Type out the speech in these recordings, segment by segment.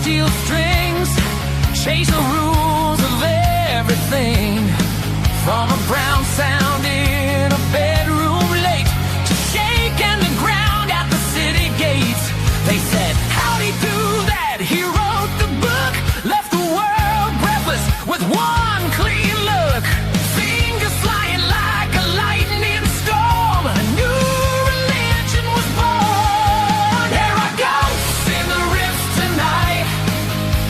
steel strings, chase the rules of everything. From a brown sound in a bedroom late to shaking the ground at the city gates. They said, how'd he do that? He wrote the book, left the world breathless with one clean look. Fingers flying like a lightning storm. A new religion was born. There are ghosts in the rifts tonight.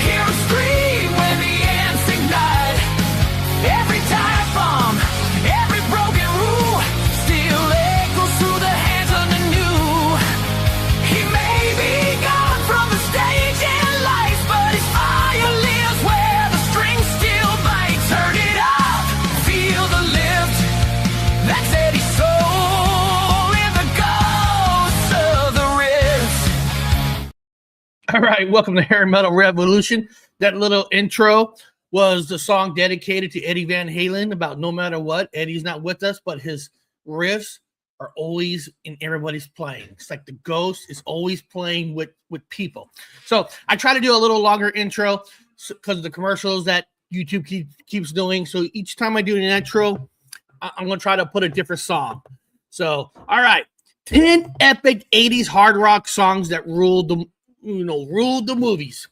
Hear 'em scream when the ants ignite. Every tire bomb, every broken rule still echoes through the hands of the new. He may be gone from the stage in life, but his fire lives where the strings still bite. Turn it up, feel the lift. That's Eddie's soul in the ghosts of the rift. All right, welcome to Hair Metal Revolution. That little intro was the song dedicated to Eddie Van Halen about no matter what. Eddie's not with us, but his riffs are always in everybody's playing. It's like the ghost is always playing with people. So I try to do a little longer intro because of the commercials that YouTube keeps doing. So each time I do an intro, I'm going to try to put a different song. So, all right, 10 epic 80s hard rock songs that ruled the movies,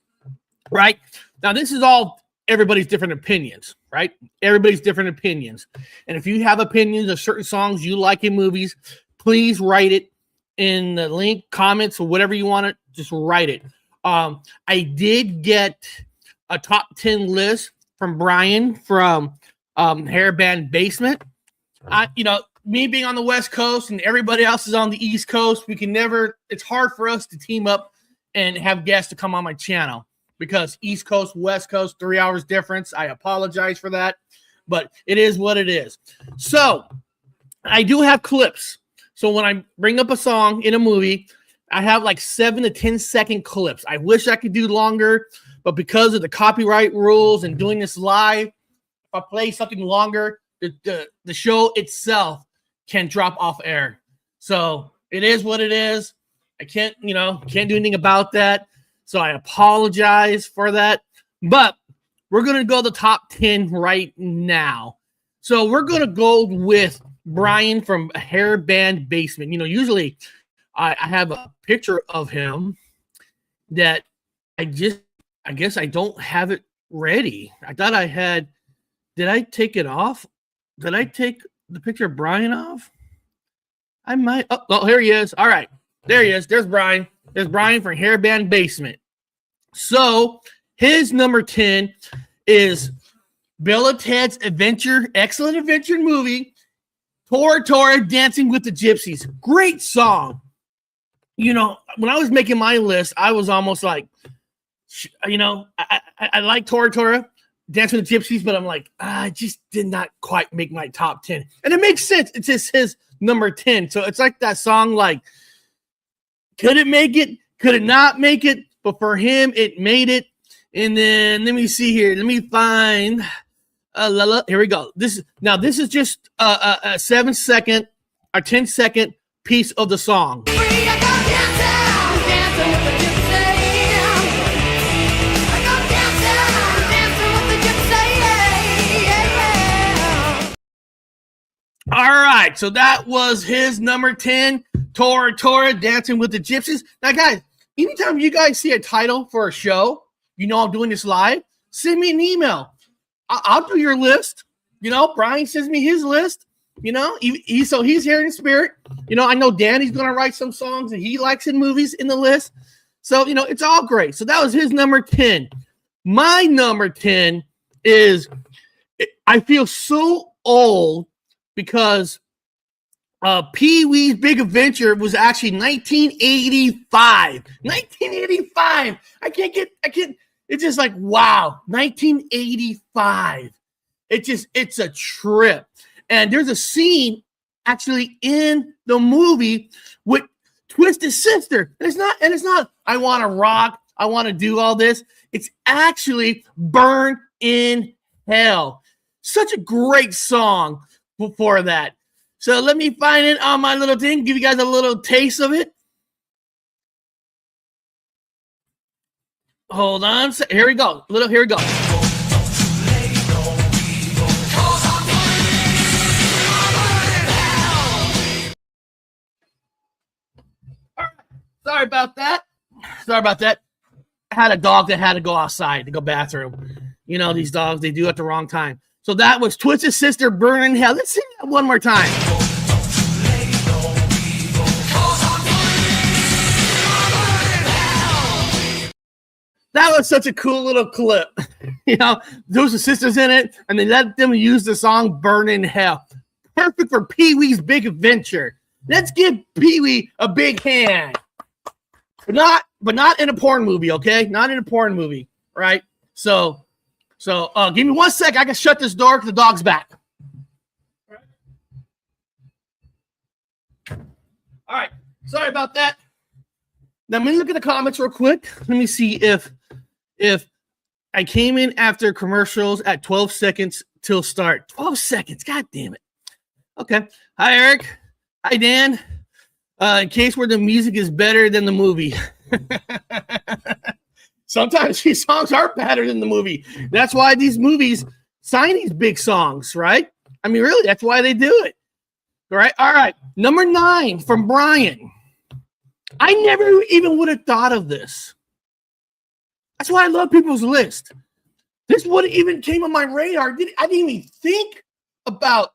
right? Now, this is all everybody's different opinions, right? Everybody's different opinions. And if you have opinions of certain songs you like in movies, please write it in the link, comments, or whatever you want to just write it. I did get a top 10 list from Brian from Hair Band Basement. Me being on the West Coast and everybody else is on the East Coast, it's hard for us to team up and have guests to come on my channel because East Coast, West Coast, 3 hours difference. I apologize for that, but it is what it is. So I do have clips. So when I bring up a song in a movie, I have like 7 to 10 second clips. I wish I could do longer, but because of the copyright rules and doing this live, if I play something longer, the show itself can drop off air. So it is what it is. I can't do anything about that. So I apologize for that. But we're going to go the top 10 right now. So we're going to go with Brian from Hair Band Basement. Usually I have a picture of him that I guess I don't have it ready. I thought I had. Did I take it off? Did I take the picture of Brian off? I might. Oh, here he is. All right. There he is. There's Brian. There's Brian from Hair Band Basement. So his number 10 is Bill and Ted's excellent adventure movie, Tora Tora Dancing with the Gypsies. Great song. When I was making my list, I was almost like, I like Tora Tora Dancing with the Gypsies, but I'm like, I just did not quite make my top 10. And it makes sense. It's just his number 10. So it's like that song, like, could it make it? Could it not make it? But for him, it made it. And then let me see here. Let me find. Here we go. This is just a 7-second or 10-second piece of the song. All right, so that was his number 10, Tora Tora Dancing with the Gypsies. Now, guys, anytime you guys see a title for a show, I'm doing this live, send me an email. I'll do your list. Brian sends me his list. So he's here in spirit. I know Danny's going to write some songs that he likes in movies in the list. So, it's all great. So that was his number 10. My number 10 is, I feel so old because Pee-wee's Big Adventure was actually 1985. 1985. It's just like, wow, 1985. It's a trip. And there's a scene actually in the movie with Twisted Sister. And it's not, I want to rock, I want to do all this. It's actually Burn in Hell. Such a great song before that. So let me find it on my little thing, give you guys a little taste of it. Hold on. Here we go. Here we go. Sorry about that. I had a dog that had to go outside to go bathroom. You know, these dogs, they do at the wrong time. So that was Twisted Sister, Burning Hell. Let's sing that one more time. That was such a cool little clip. You know, there was the sisters in it, and they let them use the song Burning Hell. Perfect for Pee-wee's Big Adventure. Let's give Pee-wee a big hand. But not in a porn movie, okay? Not in a porn movie, right? So give me 1 sec. I can shut this door because the dog's back. All right. Sorry about that. Now, let me look at the comments real quick. Let me see if I came in after commercials at 12 seconds till start. 12 seconds. God damn it. Okay. Hi, Eric. Hi, Dan. In case where the music is better than the movie. Sometimes these songs are better than the movie. That's why these movies sign these big songs, right? I mean, really, that's why they do it. All right. Number 9 from Brian. I never even would have thought of this. That's why I love people's list. This wouldn't even came on my radar. I didn't even think about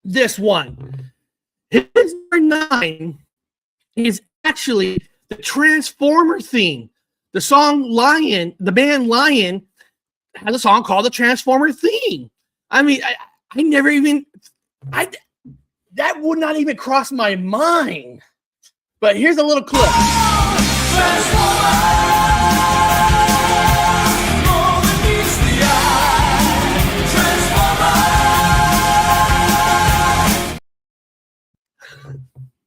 this one. His number 9 is actually the Transformer theme. The song Lion, the band Lion, has a song called the Transformer theme. I mean, I never even, that would not even cross my mind. But here's a little clip.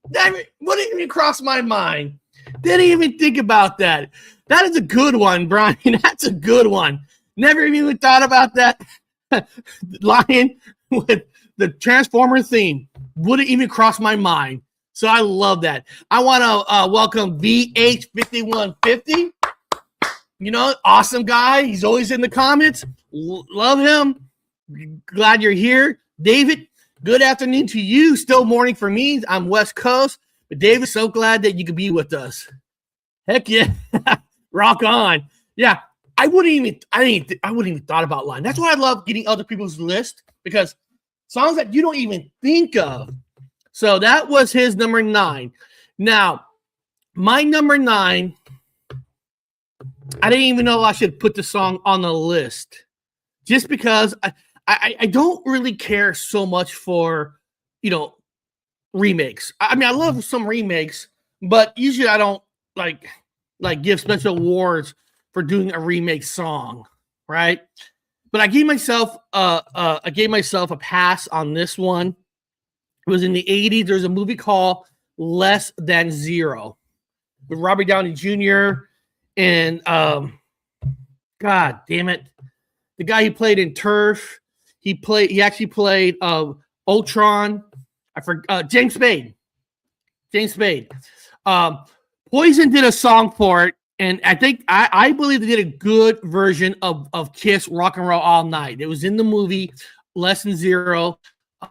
That wouldn't even cross my mind. Didn't even think about that. That is a good one, Brian. That's a good one. Never even thought about that. Lion with the Transformer theme wouldn't even cross my mind. So I love that. I want to welcome VH5150. You know, awesome guy. He's always in the comments. Love him. Glad you're here. David, good afternoon to you. Still morning for me. I'm West Coast. But David, so glad that you could be with us. Heck yeah. Rock on. Yeah, I wouldn't even thought about Line. That's why I love getting other people's list, because songs that you don't even think of. So that was his number 9. Now, my number 9, I didn't even know I should put the song on the list, just because I don't really care so much for, you know, remakes. I mean, I love some remakes, but usually I don't like give special awards for doing a remake song, right? But I gave myself a pass on this one. It was in the 80s. There's a movie called Less Than Zero with Robert Downey Jr. and God damn it, the guy who played in Turf. He actually played Ultron. I forgot James Spade. Poison did a song for it, and I believe they did a good version of Kiss Rock and Roll All Night. It was in the movie Less Than Zero.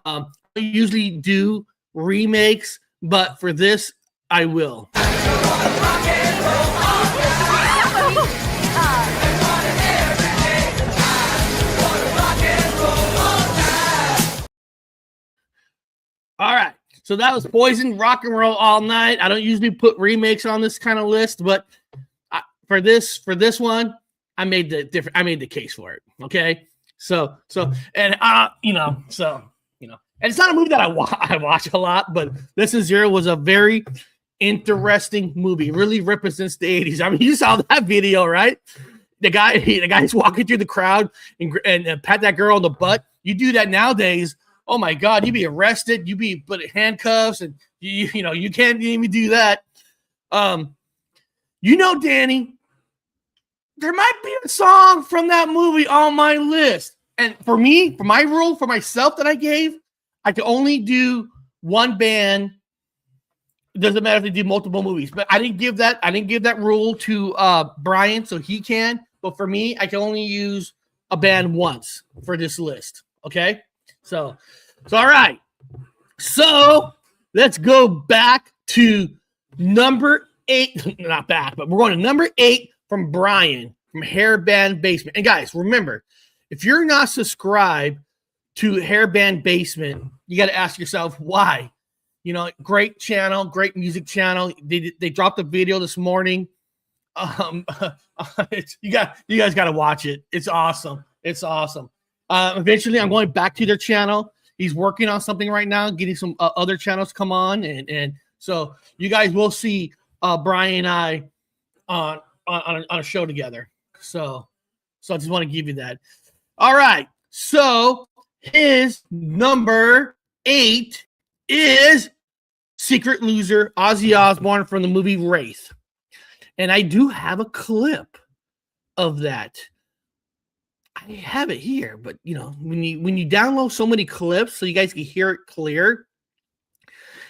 I usually do remakes, but for this, I will. All right. So that was Poison, Rock and Roll All Night. I don't usually put remakes on this kind of list, but for this one, I made the case for it. Okay. And it's not a movie that I watch a lot, but Less Than Zero was a very interesting movie. It really represents the 80s. I mean, you saw that video, right? The guy's walking through the crowd and pat that girl on the butt. You do that nowadays. Oh my God, you'd be arrested. You'd be put in handcuffs, and you can't even do that. Danny, there might be a song from that movie on my list. And for me, for my rule, for myself that I gave, I could only do one band It doesn't matter if they do multiple movies. But I didn't give that rule to Brian, so he can. But for me, I can only use a band once for this list. Okay? So all right. So let's go back to number 8. Not back, but we're going to number 8 from Brian from Hairband Basement. And guys, remember, if you're not subscribed to Hairband Basement, you got to ask yourself why. You know, great channel, great music channel. They dropped a video this morning. You guys got to watch it. It's awesome. It's awesome. Eventually, I'm going back to their channel. He's working on something right now, getting some other channels come on, and so you guys will see Brian and I on a show together. So I just want to give you that. All right. So his number 8 is Secret Loser, Ozzy Osbourne from the movie Wraith. And I do have a clip of that. I have it here, but you know, when you download so many clips so you guys can hear it clear,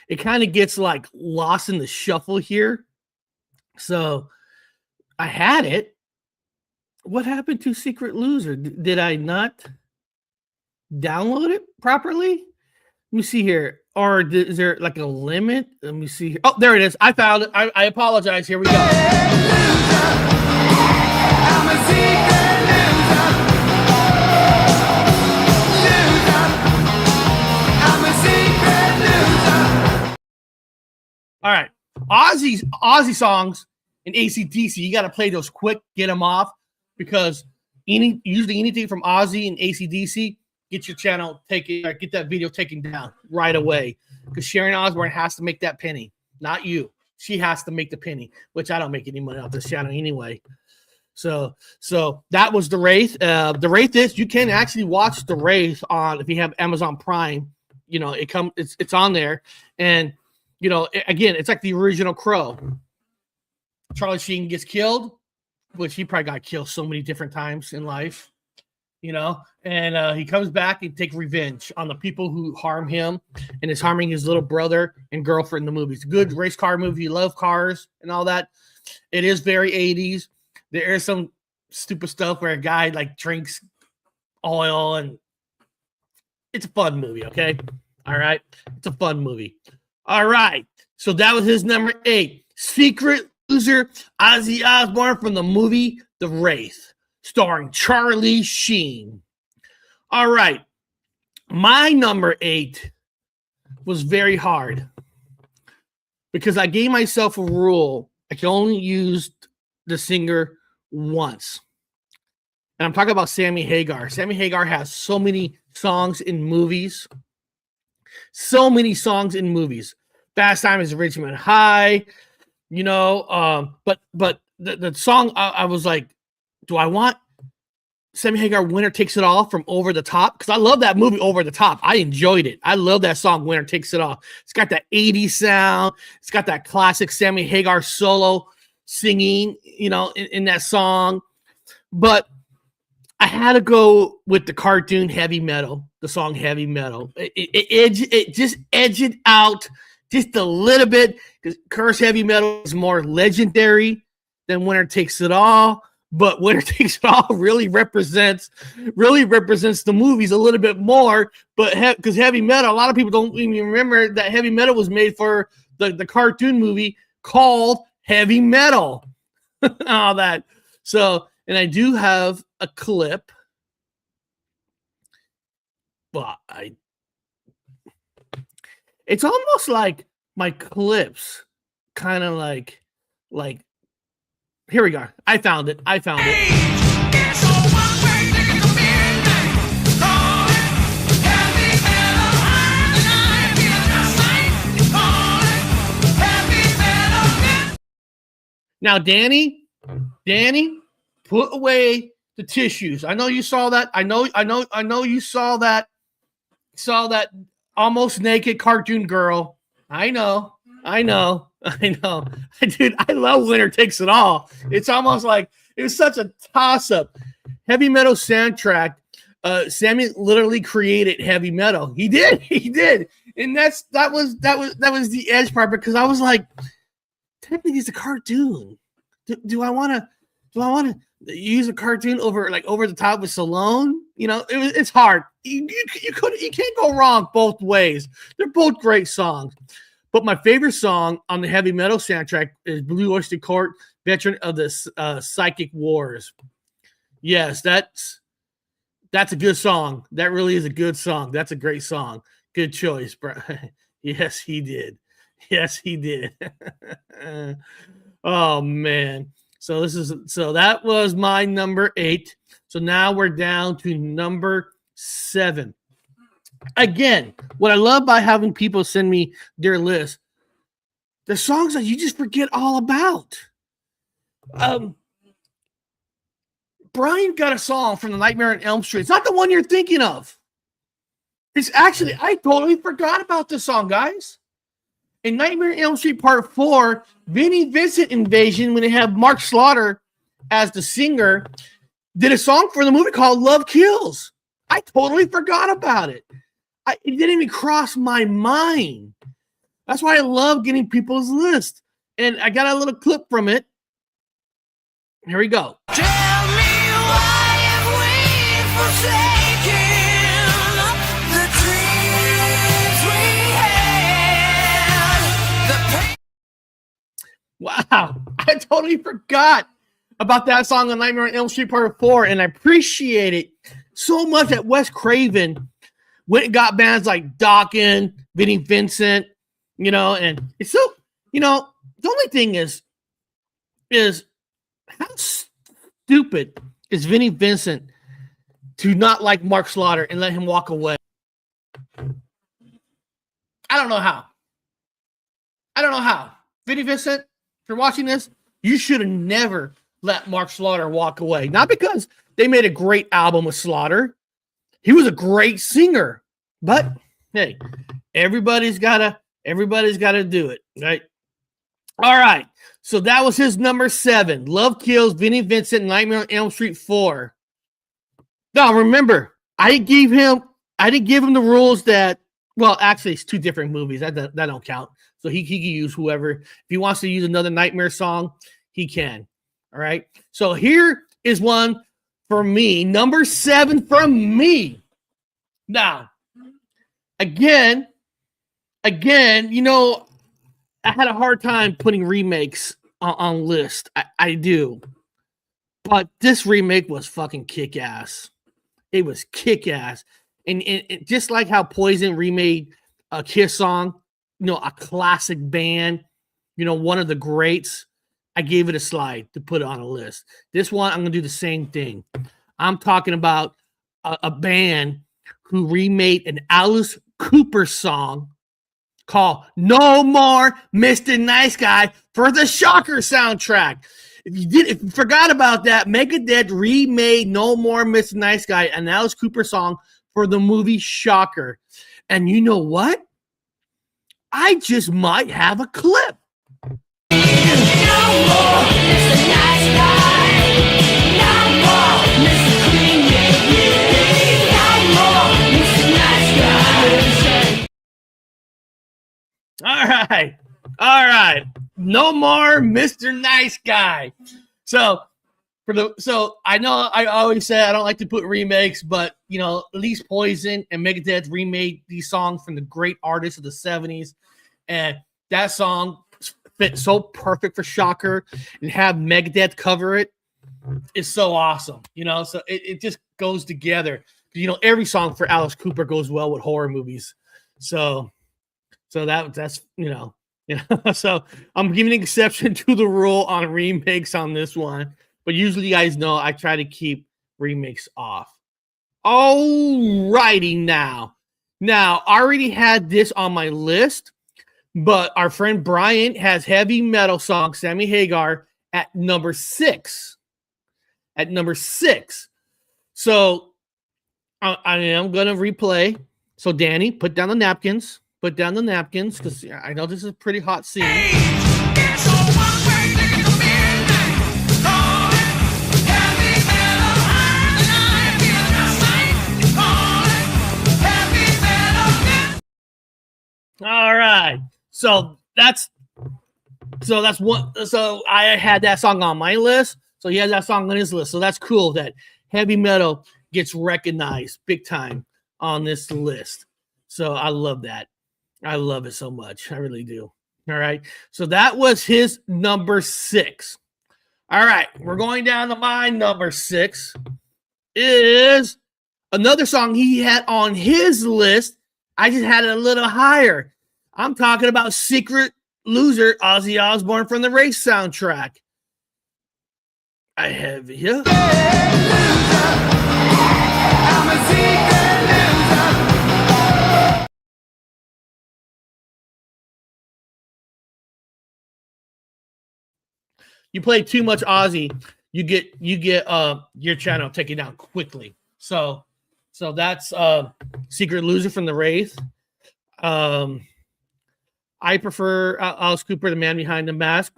it kind of gets like lost in the shuffle here. So I had it. What happened to Secret Loser? Did I not download it properly? Let me see here. Or is there like a limit? Let me see here. Oh, there it is. I found it. I apologize. Here we go. I'm a secret loser. I'm a secret loser. All right. Ozzy songs and AC/DC, you got to play those quick, get them off, because usually anything from Ozzy and AC/DC, get your channel taken, or get that video taken down right away, because Sharon Osbourne has to make that penny, not you. She has to make the penny, which I don't make any money off this channel anyway. So that was the Wraith. The Wraith is, you can actually watch the Wraith on, if you have Amazon Prime, you know, it's on there. And you know, again, it's like the original Crow. Charlie Sheen gets killed, which he probably got killed so many different times in life, you know, and he comes back and take revenge on the people who harm him and is harming his little brother and girlfriend in the movie. It's a good race car movie. You love cars and all that. It is very 80s. There is some stupid stuff where a guy like drinks oil, and it's a fun movie. Okay. All right. It's a fun movie. All right. So that was his number 8. Secret Loser, Ozzy Osbourne from the movie The Wraith, starring Charlie Sheen. All right. My number 8 was very hard because I gave myself a rule. I can only use the singer once. And I'm talking about Sammy Hagar. Sammy Hagar has so many songs in movies. So many songs in movies. Fast Time is Richmond High. You know, but the song, I was like, do I want Sammy Hagar Winner Takes It All from Over the Top? Because I love that movie Over the Top. I enjoyed it. I love that song Winner Takes It All. It's got that 80s sound. It's got that classic Sammy Hagar solo singing, you know, in that song. But I had to go with the cartoon Heavy Metal, the song Heavy Metal. It just edged it out just a little bit, because Curse Heavy Metal is more legendary than Winner Takes It All. But Winner Takes It All really represents the movies a little bit more. But because Heavy Metal, a lot of people don't even remember that Heavy Metal was made for the cartoon movie called Heavy Metal. All that. So, and I do have a clip. Well, it's almost like my clips kind of like here we go. I found it. Now, Danny, put away the tissues. I know you saw that. I know you saw that almost naked cartoon girl. I know. Dude, I love Winner Takes It All. It's almost like it was such a toss-up. Heavy Metal soundtrack. Sammy literally created heavy metal. He did. And that was the edge part, because I was like, technically it's a cartoon. Do I want to use a cartoon over the top with Stallone? You know, it's hard. You can't go wrong both ways. They're both great songs. But my favorite song on the heavy metal soundtrack is Blue Oyster Cult, Veteran of the Psychic Wars. Yes, that's a good song. That really is a good song. That's a great song. Good choice, bro. Yes, he did. Yes, he did. Oh man. So that was my number 8. So now we're down to number 7. Again, what I love by having people send me their list, the songs that you just forget all about. Brian got a song from the Nightmare on Elm Street. It's not the one you're thinking of. It's actually, I totally forgot about this song, guys. In Nightmare on Elm Street Part 4, Vinnie Vincent Invasion, when they have Mark Slaughter as the singer, did a song for the movie called Love Kills. I totally forgot about it. It didn't even cross my mind. That's why I love getting people's list. And I got a little clip from it. Here we go. Tell me why have we forsaken the dreams we had? Wow. I totally forgot about that song on Nightmare on Elm Street Part 4, and I appreciate it so much that Wes Craven went and got bands like Dokken, Vinnie Vincent, you know, and it's so, you know, the only thing is how stupid is Vinnie Vincent to not like Mark Slaughter and let him walk away? I don't know how. Vinnie Vincent, if you're watching this, you should have never let Mark Slaughter walk away. Not because they made a great album with Slaughter. He was a great singer, but hey, everybody's gotta do it, right? All right. So that was his number 7. Love Kills, Vinnie Vincent, Nightmare on Elm Street 4. Now remember, I didn't give him the rules that, well, actually it's 2 different movies. That don't count. So he can use whoever. If he wants to use another Nightmare song, he can. All right. So here is one for me. Number 7 from me. Now, again, you know, I had a hard time putting remakes on list. I do. But this remake was fucking kick-ass. It was kick-ass. And just like how Poison remade a Kiss song, you know, a classic band, you know, one of the greats, I gave it a slide to put it on a list. This one, I'm going to do the same thing. I'm talking about a band who remade an Alice Cooper song called No More Mr. Nice Guy for the Shocker soundtrack. If you forgot about that, Megadeth remade No More Mr. Nice Guy, an Alice Cooper song for the movie Shocker. And you know what? I just might have a clip. No more Mr. Nice Guy. No more Mr. Clean. No more Mr. Nice Guy. All right. No more Mr. Nice Guy. So I know I always say I don't like to put remakes, but you know, at least Poison and Megadeth remade these songs from the great artists of the 70s, and that song fit so perfect for Shocker, and have Megadeth cover it is so awesome. You know, so it just goes together. You know, every song for Alice Cooper goes well with horror movies. So that's you know, so I'm giving an exception to the rule on remakes on this one. But usually you guys know I try to keep remakes off. Alrighty now. Now, I already had this on my list, but our friend Brian has heavy metal song, Sammy Hagar, at number 6. At number 6. So I am going to replay. So Danny, put down the napkins. Put down the napkins, because I know this is a pretty hot scene. So that's one. So I had that song on my list. So he has that song on his list. So that's cool that heavy metal gets recognized big time on this list. So I love that. I love it so much. I really do. All right. So that was his number 6. All right. We're going down to my number 6 is another song he had on his list. I just had it a little higher. I'm talking about Secret Loser, Ozzy Osbourne from the Race soundtrack. I have it here. I'm a secret loser. You play too much Ozzy, you get your channel taken down quickly. So that's Secret Loser from the Wraith. I prefer Alice Cooper, The Man Behind the Mask.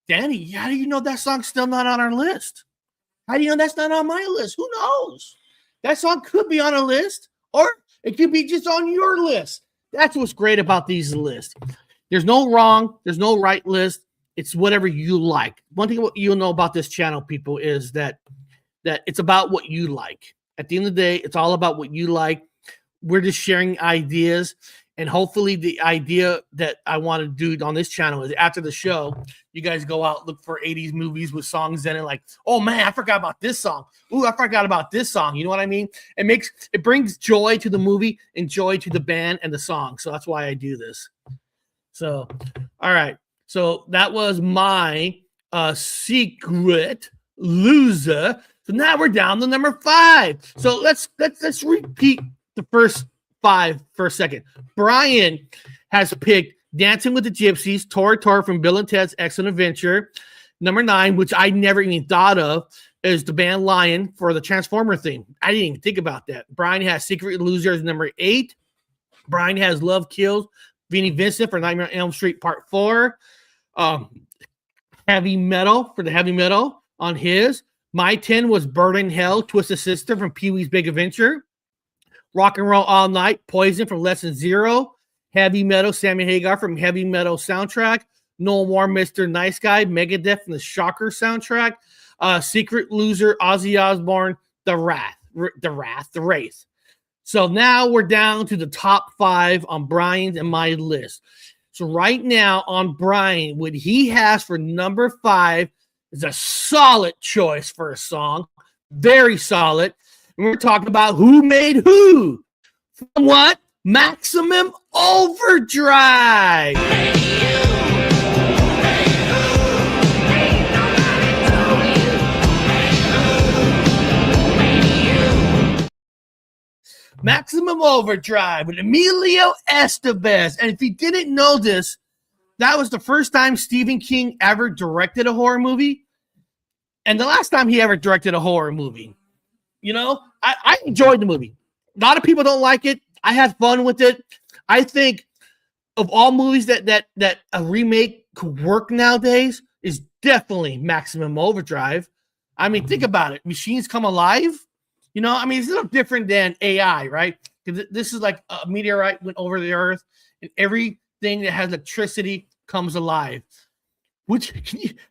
Danny, how do you know that song's still not on our list? How do you know that's not on my list? Who knows? That song could be on a list, or it could be just on your list. That's what's great about these lists. There's no wrong, there's no right list. It's whatever you like. One thing you'll know about this channel, people, is that it's about what you like. At the end of the day, it's all about what you like. We're just sharing ideas. And hopefully the idea that I want to do on this channel is after the show, you guys go out, look for 80s movies with songs in it. Like, oh man, I forgot about this song. Ooh, I forgot about this song. You know what I mean? It brings joy to the movie and joy to the band and the song. So that's why I do this. So, all right. So that was my Secret Loser. So now we're down to number 5. So let's repeat the first 5 for a second. Brian has picked Dancing with the Gypsies, Tora from Bill and Ted's Excellent Adventure. Number 9, which I never even thought of, is the band Lion for the Transformer theme. I didn't even think about that. Brian has Secret Loser as number 8. Brian has Love Kills, Vinnie Vincent for Nightmare on Elm Street Part 4. Heavy Metal for the heavy metal on his. My 10 was Burning Hell, Twisted Sister from Pee-wee's Big Adventure. Rock and Roll All Night, Poison from Lesson Zero. Heavy Metal, Sammy Hagar from Heavy Metal soundtrack. No More Mr. Nice Guy, Megadeth from the Shocker soundtrack. Secret Loser, Ozzy Osbourne, The Wraith. So now we're down to the top 5 on Brian's and my list. So right now on Brian, what he has for number 5 is a solid choice for a song. Very solid. And we're talking about Who Made Who? From what? Maximum Overdrive. Maximum Overdrive with Emilio Estevez. And if you didn't know this, that was the first time Stephen King ever directed a horror movie. And the last time he ever directed a horror movie. You know, I enjoyed the movie. A lot of people don't like it. I had fun with it. I think of all movies that a remake could work nowadays is definitely Maximum Overdrive. I mean, think about it. Machines come alive. You know, I mean, it's a little different than AI, right? Because this is like a meteorite went over the earth and everything that has electricity comes alive. Which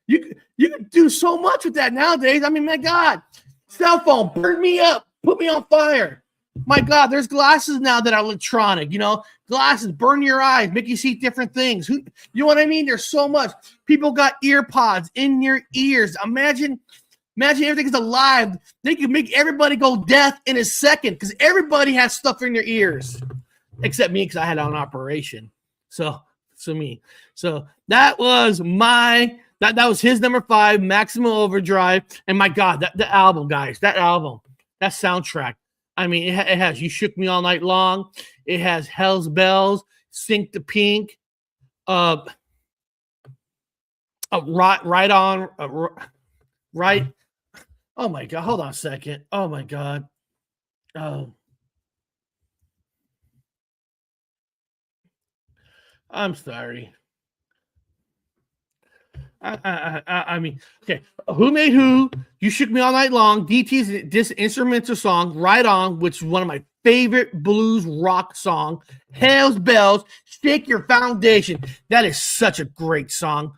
you can do so much with that nowadays. I mean, my God. Cell phone, burn me up, put me on fire. My God, there's glasses now that are electronic, you know, glasses burn your eyes, make you see different things. You know what I mean? There's so much. People got ear pods in your ears. Imagine everything's alive. They can make everybody go deaf in a second because everybody has stuff in their ears, except me because I had an operation. So me. So that was that was his number 5, Maximum Overdrive. And my God, that album, guys, that soundtrack. I mean, it has You Shook Me All Night Long. It has Hell's Bells, Sink to Pink, right. Oh my God, hold on a second. Oh my God. I'm sorry. I mean, okay. Who Made Who? You Shook Me All Night Long. DT's this instrumental song, Right On, which is one of my favorite blues rock song. Hell's Bells, Shake Your Foundation. That is such a great song.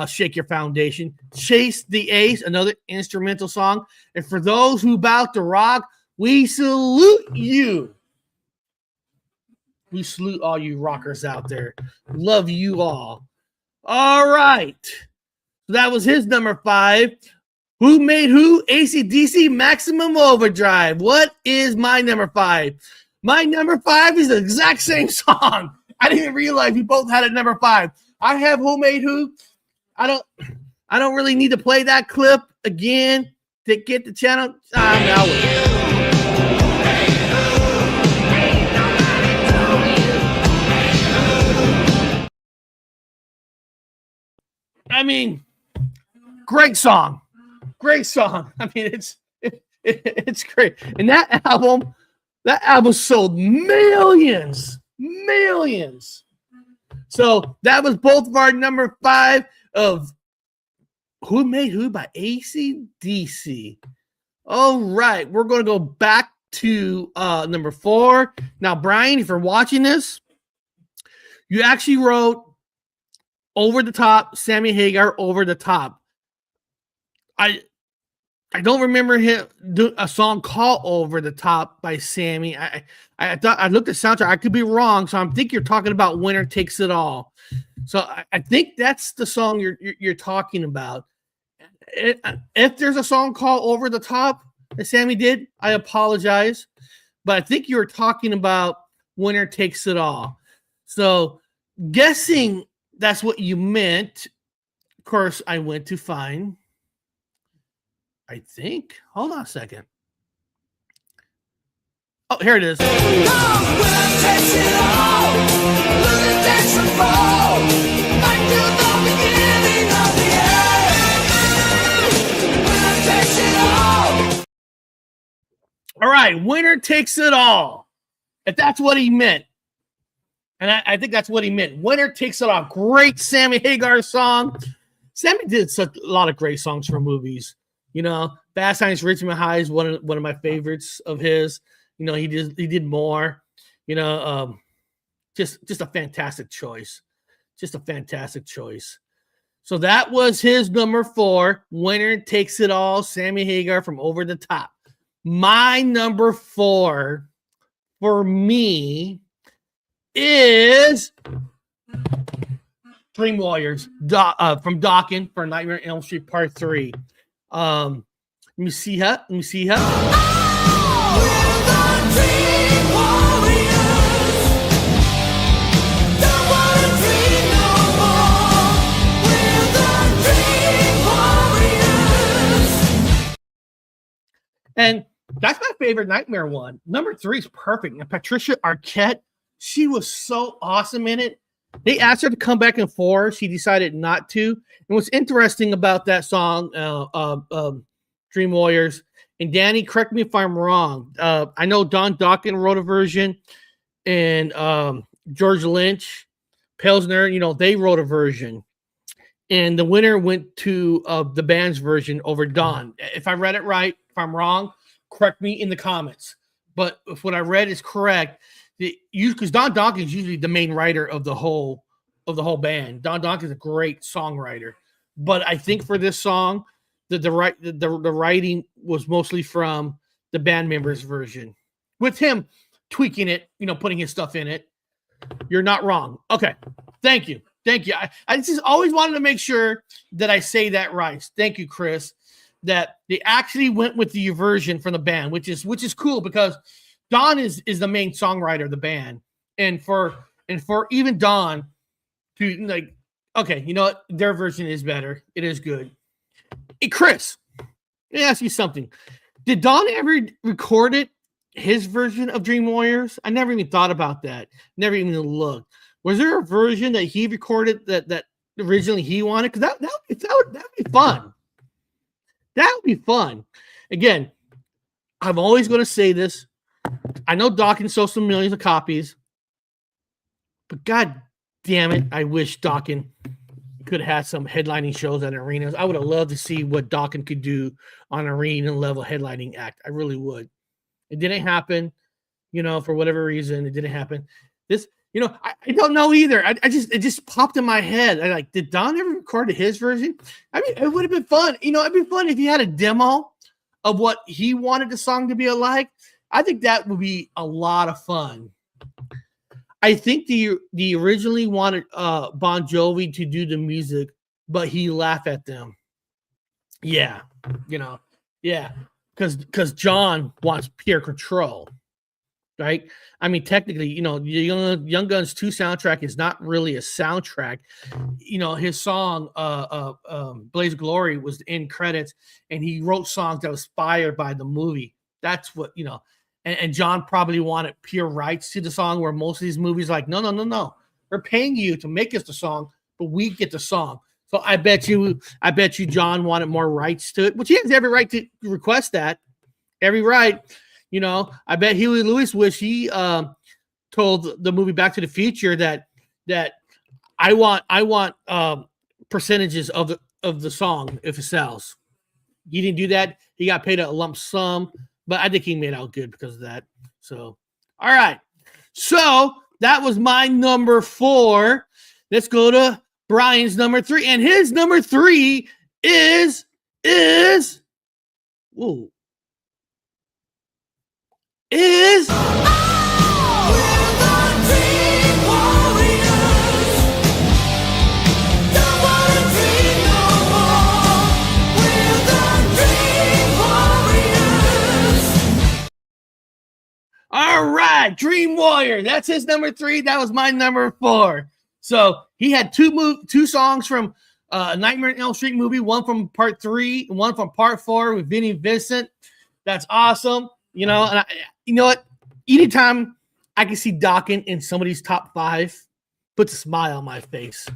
Shake Your Foundation. Chase the Ace, another instrumental song. And for those who bout to rock, we salute you. We salute all you rockers out there. Love you all. All right. So that was his number 5. Who made who? AC/DC Maximum Overdrive. What is my number 5? My number 5 is the exact same song. I didn't realize we both had it number 5. I have Who Made Who. I don't really need to play that clip again to get the channel. I mean, great song. Great song. I mean, it's great. And that album sold millions. So that was both of our number 5 of Who Made Who by AC/DC. All right, we're going to go back to number 4. Now, Brian, if you're watching this, you actually wrote Over the Top, Sammy Hagar, Over the Top. I don't remember him do a song called Over the Top by Sammy. I thought I looked at soundtrack. I could be wrong, so I think you're talking about Winner Takes It All. So I think that's the song you're talking about. If there's a song called Over the Top that Sammy did, I apologize, but I think you were talking about Winner Takes It All. So guessing that's what you meant. Of course, I went to find. I think. Hold on a second. Oh, here it is. All right, Winner Takes It All. If that's what he meant. And I think that's what he meant. Winner Takes It All. Great Sammy Hagar song. Sammy did a lot of great songs for movies. You know, Fast Times at Ridgemont High is one of my favorites of his. You know, he did more. You know, just a fantastic choice. Just a fantastic choice. So that was his number 4. Winner Takes It All. Sammy Hagar from Over the Top. My number 4 for me is Dream Warriors from Dokken for Nightmare on Elm Street Part 3. Let me see her. And that's my favorite Nightmare one. Number 3 is perfect. And Patricia Arquette, she was so awesome in it. They asked her to come back in 4. She decided not to. And what's interesting about that song, Dream Warriors, and Danny, correct me if I'm wrong. I know Don Dokken wrote a version, and George Lynch, Pilsner, you know, they wrote a version. And the winner went to the band's version over Don. If I read it right, if I'm wrong, correct me in the comments. But if what I read is correct, because Don Dokken is usually the main writer of the whole band. Don Dokken is a great songwriter, but I think for this song, the writing was mostly from the band members' version, with him tweaking it, you know, putting his stuff in it. You're not wrong. Okay, thank you. I just always wanted to make sure that I say that right. Thank you, Chris. That they actually went with the version from the band, which is cool because Don is the main songwriter of the band, and for even Don to like, okay, you know what, their version is better. It is good. Hey, Chris, let me ask you something. Did Don ever record his version of Dream Warriors? I never even thought about that. Never even looked. Was there a version that he recorded that originally he wanted? Because that would be fun. That would be fun. Again, I'm always going to say this. I know Dokken sold some millions of copies, but God damn it, I wish Dokken could have had some headlining shows at arenas. I would have loved to see what Dokken could do on an arena level headlining act. I really would. It didn't happen. for whatever reason, it didn't happen. This, I don't know either. It just popped in my head. I like, did Don ever record his version? I mean, it would have been fun. It'd be fun if he had a demo of what he wanted the song to be like. I think that would be a lot of fun. I think the originally wanted Bon Jovi to do the music, but he laughed at them. Yeah, because John wants pure control, right? I mean, technically, the Young Guns 2 soundtrack is not really a soundtrack. His song, Blaze of Glory, was in credits, and he wrote songs that was inspired by the movie. That's what, and John probably wanted pure rights to the song, where most of these movies are like, no. We're paying you to make us the song, but we get the song. So I bet you John wanted more rights to it, which he has every right to request that. Every right. I bet Huey Lewis wish he told the movie Back to the Future that I want percentages of the song if it sells. He didn't do that. He got paid a lump sum, but I think he made out good because of that. So, all right. So that was my number 4. Let's go to Brian's number 3, and his number 3 is all right, Dream Warrior. That's his number 3. That was my number 4. So he had two songs from Nightmare on Elm Street movie, one from part 3, and one from part 4 with Vinnie Vincent. That's awesome. And you know what? Anytime I can see Dokken in somebody's top 5, puts a smile on my face.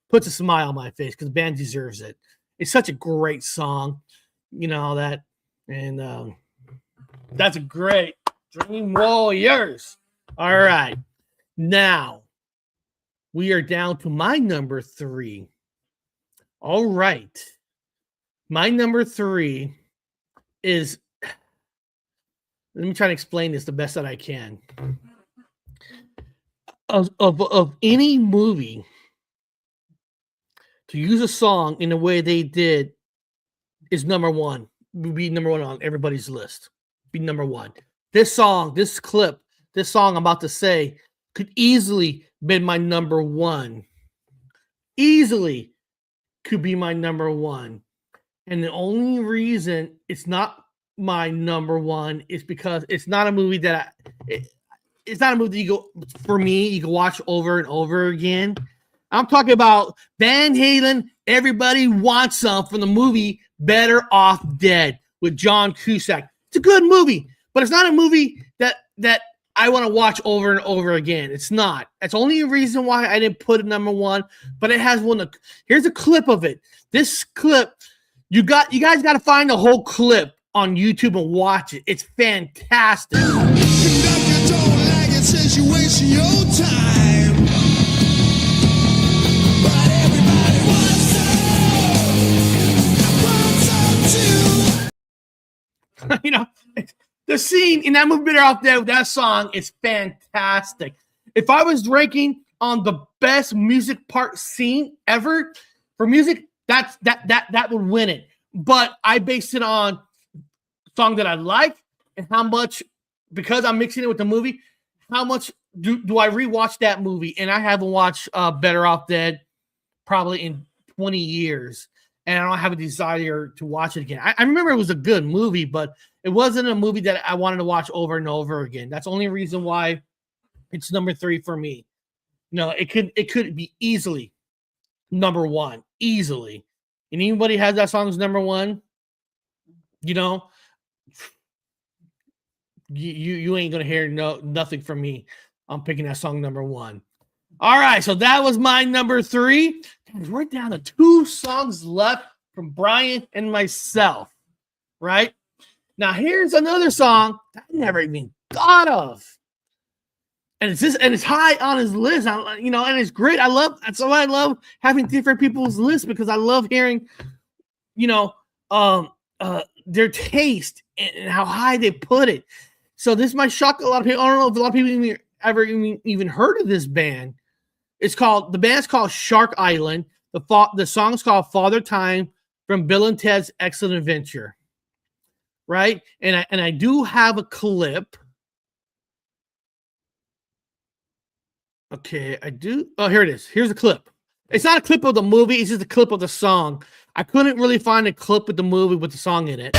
Because the band deserves it. It's such a great song. That. And that's a great Dream Warriors. All right. Now, we are down to my number 3. All right. My number 3 is, let me try to explain this the best that I can. Of any movie to use a song in the way they did is number 1. Would be number 1 on everybody's list. Be number 1. This song, this clip, this song I'm about to say could easily been my number 1. Easily could be my number 1. And the only reason it's not my number 1 is because it's not a movie that it's not a movie that you can watch over and over again. I'm talking about Van Halen, Everybody Wants Some, from the movie Better Off Dead with John Cusack. It's a good movie, but it's not a movie that I want to watch over and over again. It's not. That's only a reason why I didn't put it number 1, but it has one. Here's a clip of it. This clip, you guys got to find the whole clip on YouTube and watch it. It's fantastic. Conductor don't like it, says you're wasting your time. But everybody wants some too. The scene in that movie Better Off Dead with that song is fantastic. If I was ranking on the best music part scene ever for music, that would win it. But I based it on song that I like and how much, because I'm mixing it with the movie, how much do I rewatch that movie? And I haven't watched Better Off Dead probably in 20 years. And I don't have a desire to watch it again. I remember it was a good movie, but it wasn't a movie that I wanted to watch over and over again. That's the only reason why it's number 3 for me. It could be easily number 1, easily. And anybody has that song as number 1, you ain't gonna hear nothing from me. I'm picking that song number 1. All right, so that was my number 3. We're down to 2 songs left from Brian and myself, right? Now here's another song that I never even thought of, and it's high on his list. And it's great. That's why I love having different people's lists, because I love hearing, their taste and how high they put it. So this might shock a lot of people. I don't know if a lot of people ever even heard of this band. The band's called Shark Island. The song's called Father Time from Bill and Ted's Excellent Adventure. Right? And I do have a clip. Okay, I do. Oh, here it is. Here's the clip. It's not a clip of the movie. It's just a clip of the song. I couldn't really find a clip of the movie with the song in it.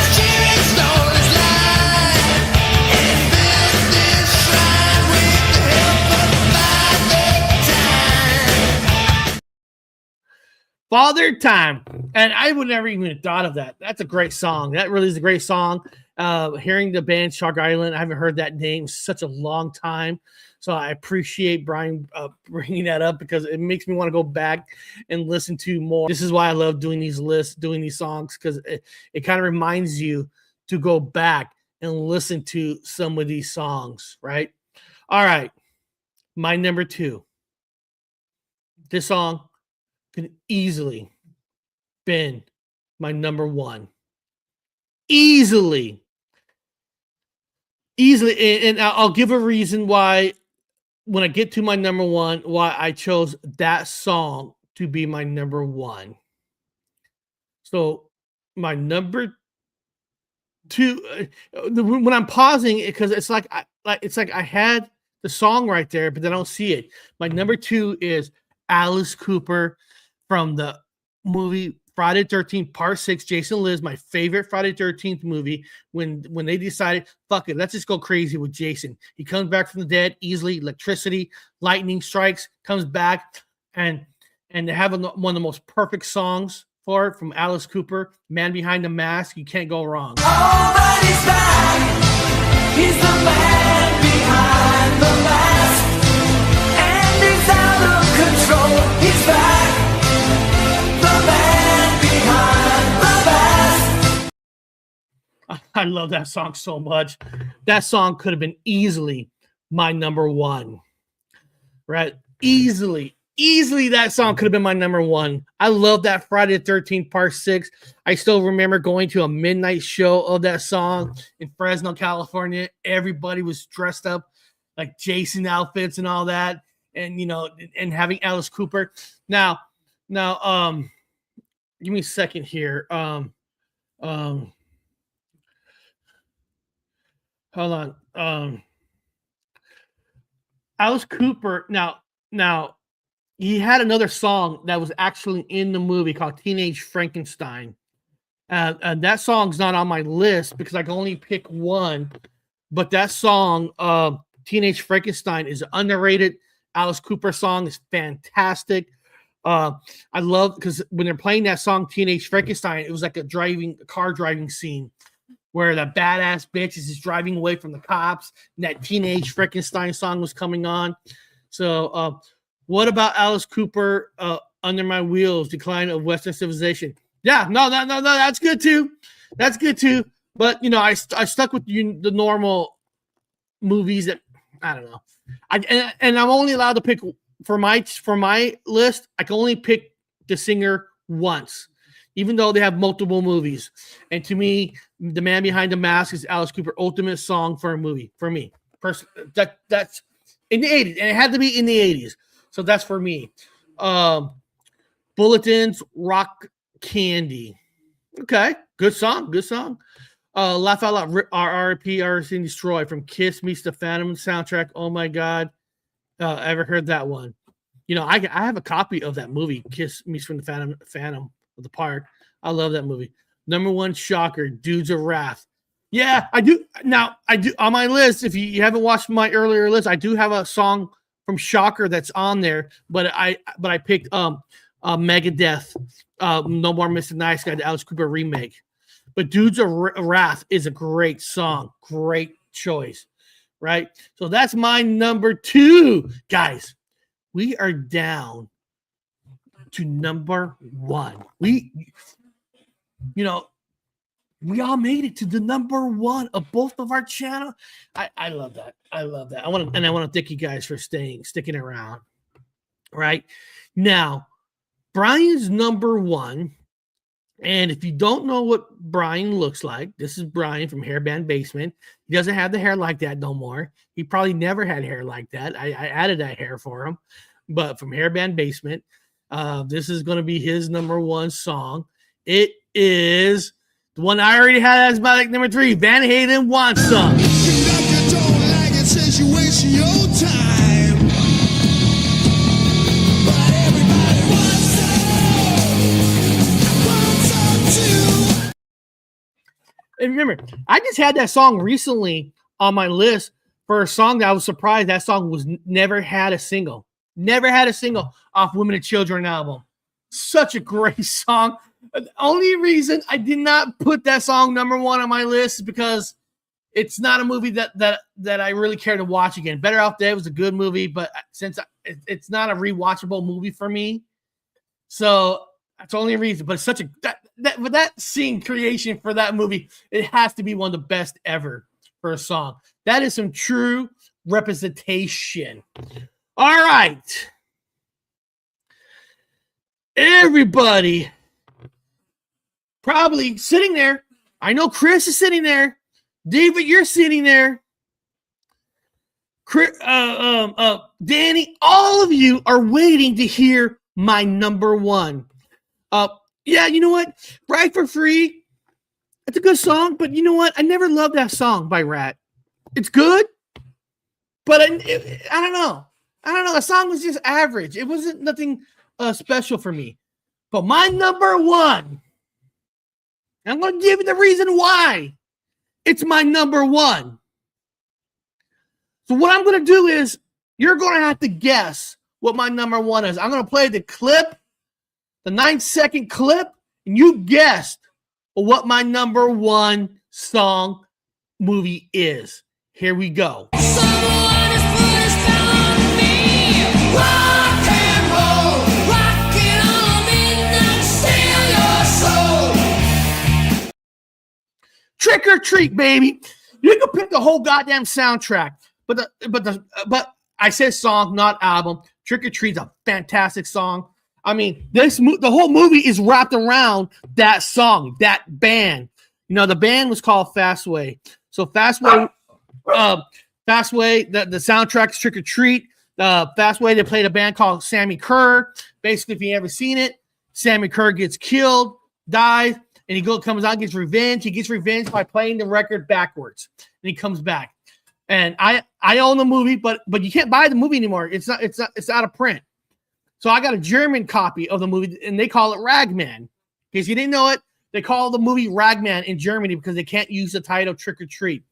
Father Time. And I would never even have thought of that. That's a great song. That really is a great song. Hearing the band Shark Island, I haven't heard that name in such a long time. So I appreciate Brian bringing that up because it makes me want to go back and listen to more. This is why I love doing these lists, doing these songs, because it kind of reminds you to go back and listen to some of these songs, right? All right. My number 2. This song could easily been my number 1. Easily. And I'll give a reason why when I get to my number 1, why I chose that song to be my number 1. So my number 2, when I'm pausing it, because it's like I had the song right there, but then I don't see it. My number 2 is Alice Cooper from the movie Friday the 13th Part 6, Jason Lives, my favorite Friday the 13th movie, when they decided, fuck it, let's just go crazy with Jason. He comes back from the dead easily, electricity, lightning strikes, comes back, and they have one of the most perfect songs for it from Alice Cooper, Man Behind the Mask. You can't go wrong. All that is back. He's the man behind the mask, and he's out of control. He's back. The man behind the mask. I love that song so much. That song could have been easily my number 1. Right? Easily that song could have been my number 1. I love that Friday the 13th Part 6. I still remember going to a midnight show of that song in Fresno, California. Everybody was dressed up like Jason outfits and all that, and and having Alice Cooper. Now, give me a second here. Hold on. Alice Cooper. Now, he had another song that was actually in the movie called Teenage Frankenstein. And that song's not on my list because I can only pick one. But that song, Teenage Frankenstein, is an underrated Alice Cooper song. It's fantastic. I love because when they're playing that song, Teenage Frankenstein, it was like a car driving scene where the badass bitch is just driving away from the cops, and that Teenage Frankenstein song was coming on. So, what about Alice Cooper? Under My Wheels, Decline of Western Civilization. Yeah, no, that's good too. That's good too. But I stuck with the normal movies that I don't know. And I'm only allowed to pick for my list. I can only pick the singer once, even though they have multiple movies. And to me, The Man Behind the Mask is Alice Cooper's ultimate song for a movie. For me, that's in the 80s, and it had to be in the 80s. So that's for me. Bulletins, Rock Candy. Okay, good song. Laugh Out Loud, RRP, RC Destroy from Kiss Meets the Phantom soundtrack. Oh my God. Ever heard that one? I have a copy of that movie, Kiss Meets from the Phantom of the Park. I love that movie. Number 1 shocker, Dudes of Wrath. Yeah, I do. Now, I do on my list. If you haven't watched my earlier list, I do have a song from Shocker that's on there, but I picked Megadeth, No More Mr. Nice Guy, the Alice Cooper remake. But Dudes of Wrath is a great song. Great choice, right? So that's my number 2. Guys, we are down to number 1. We all made it to the number 1 of both of our channel. I love that. I want to thank you guys for sticking around. Right now, Brian's number 1 And if you don't know what Brian looks like, this is Brian from Hairband Basement. He doesn't have the hair like that no more. He probably never had hair like that. I added that hair for him. But from Hairband Basement, this is going to be his number one song. It is the one I already had as my like number 3, Van Halen Want Some. Conductor don't like it, says you're wasting your time. But everybody wants some too. And remember, I just had that song recently on my list for a song that I was surprised that song was never had a single. Never had a single off Women and Children album. Such a great song. The only reason I did not put that song number 1 on my list is because it's not a movie that I really care to watch again. Better Off Dead was a good movie, but since it's not a rewatchable movie for me, so that's the only reason. But it's such a that scene creation for that movie, it has to be one of the best ever for a song. That is some true representation. All right, everybody. Probably sitting there. I know Chris is sitting there. David, you're sitting there. Chris, Danny, all of you are waiting to hear my number 1. Yeah, you know what? Ride for Free. It's a good song, but you know what? I never loved that song by Rat. It's good, but I don't know. I don't know. The song was just average. It wasn't nothing special for me. But my number 1. I'm going to give you the reason why it's my number 1. So what I'm going to do is you're going to have to guess what my number 1 is. I'm going to play the clip, the 9-second clip, and you guessed what my number 1 song movie is. Here we go. Someone has put a spell on me. Rock and roll, rocking on midnight, steal your soul. Trick or Treat, baby. You can pick the whole goddamn soundtrack, but I said song, not album. Trick or Treat's a fantastic song. I mean, the whole movie is wrapped around that song, that band. You know, the band was called Fastway. So Fastway, the soundtrack's Trick or Treat. Fastway, they played a band called Sammy Kerr. Basically, if you ever seen it, Sammy Kerr gets killed, dies. And he comes out and gets revenge. He gets revenge by playing the record backwards. And he comes back. And I own the movie, but you can't buy the movie anymore. It's out of print. So I got a German copy of the movie, and they call it Ragman. In case you didn't know it, they call the movie Ragman in Germany because they can't use the title Trick or Treat.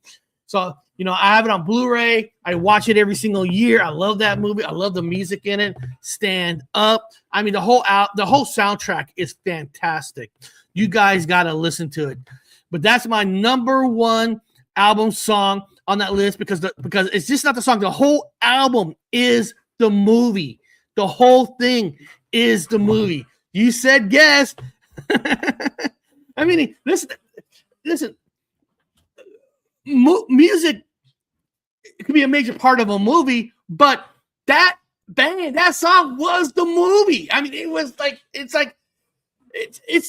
So, you know, I have it on Blu-ray. I watch it every single year. I love that movie. I love the music in it. Stand Up. I mean, the whole soundtrack is fantastic. You guys got to listen to it. But that's my number 1 album song on that list because it's just not the song. The whole album is the movie. The whole thing is the movie. You said yes. I mean, listen. Music could be a major part of a movie, but that song was the movie. I mean, it's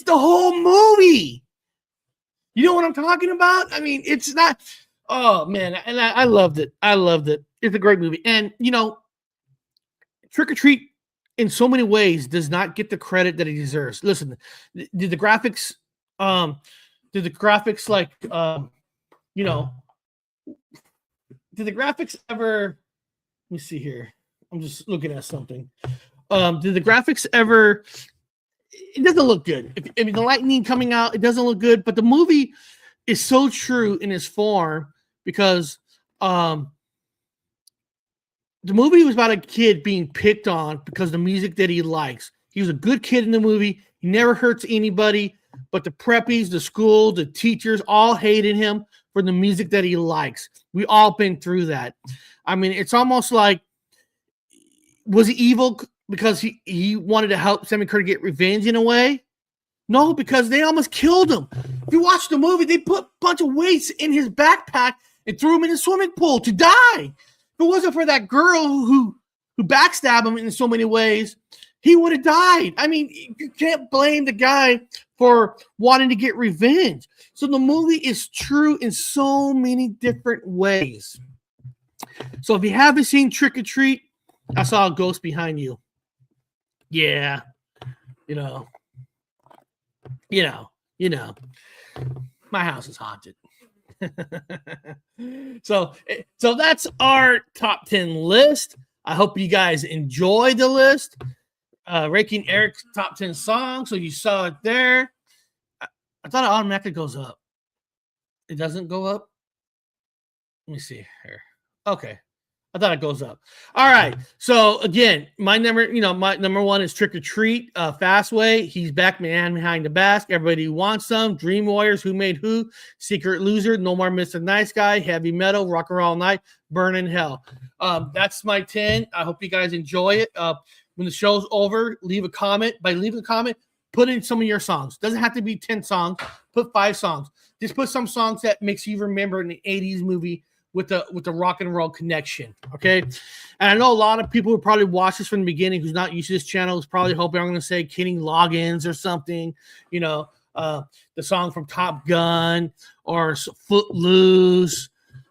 the whole movie. You know what I'm talking about? I mean, it's not. Oh man, and I loved it. I loved it. It's a great movie, and you know, Trick or Treat in so many ways does not get the credit that it deserves. Listen, did the graphics ever? Let me see here. I'm just looking at something. Did the graphics ever? It doesn't look good. I mean, the lightning coming out, it doesn't look good. But the movie is so true in its form because the movie was about a kid being picked on because of the music that he likes. He was a good kid in the movie. He never hurts anybody. But the preppies, the school, the teachers all hated him for the music that he likes. We all been through that. I mean, it's almost like, was he evil because he wanted to help Sammy Kerr get revenge in a way? No, because they almost killed him. If you watch the movie, they put a bunch of weights in his backpack and threw him in a swimming pool to die. If it wasn't for that girl who backstabbed him in so many ways, he would have died. I mean, you can't blame the guy for wanting to get revenge. So the movie is true in so many different ways. So if you haven't seen Trick or Treat, I saw a ghost behind you. Yeah, you know, my house is haunted. So that's our top 10 list. I hope you guys enjoyed the list. Ranking Eric's top 10 songs. So you saw it there. I thought it automatically goes up. It doesn't go up. Let me see here. Okay. I thought it goes up. All right. So again, my number one is Trick or Treat, Fastway. He's back, man behind the mask. Everybody wants some. Dream Warriors, Who Made Who, Secret Loser, No More Mr. Nice Guy, Heavy Metal, Rock and Roll Night, Burn in Hell. That's my 10. I hope you guys enjoy it. When the show's over, leave a comment. By leaving a comment, put in some of your songs. Doesn't have to be 10 songs. Put 5 songs. Just put some songs that makes you remember an 80s movie with the rock and roll connection, okay? And I know a lot of people who probably watch this from the beginning who's not used to this channel is probably hoping I'm going to say Kenny Loggins or something, the song from Top Gun or Footloose,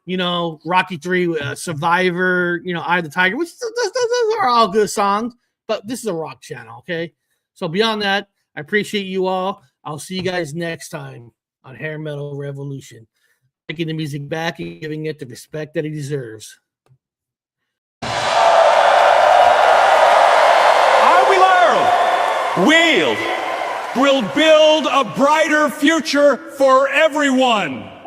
Rocky 3, Survivor, Eye of the Tiger, which those are all good songs, but this is a rock channel, okay? So beyond that, I appreciate you all. I'll see you guys next time on Hair Metal Revolution. Taking the music back and giving it the respect that it deserves. I will build a brighter future for everyone.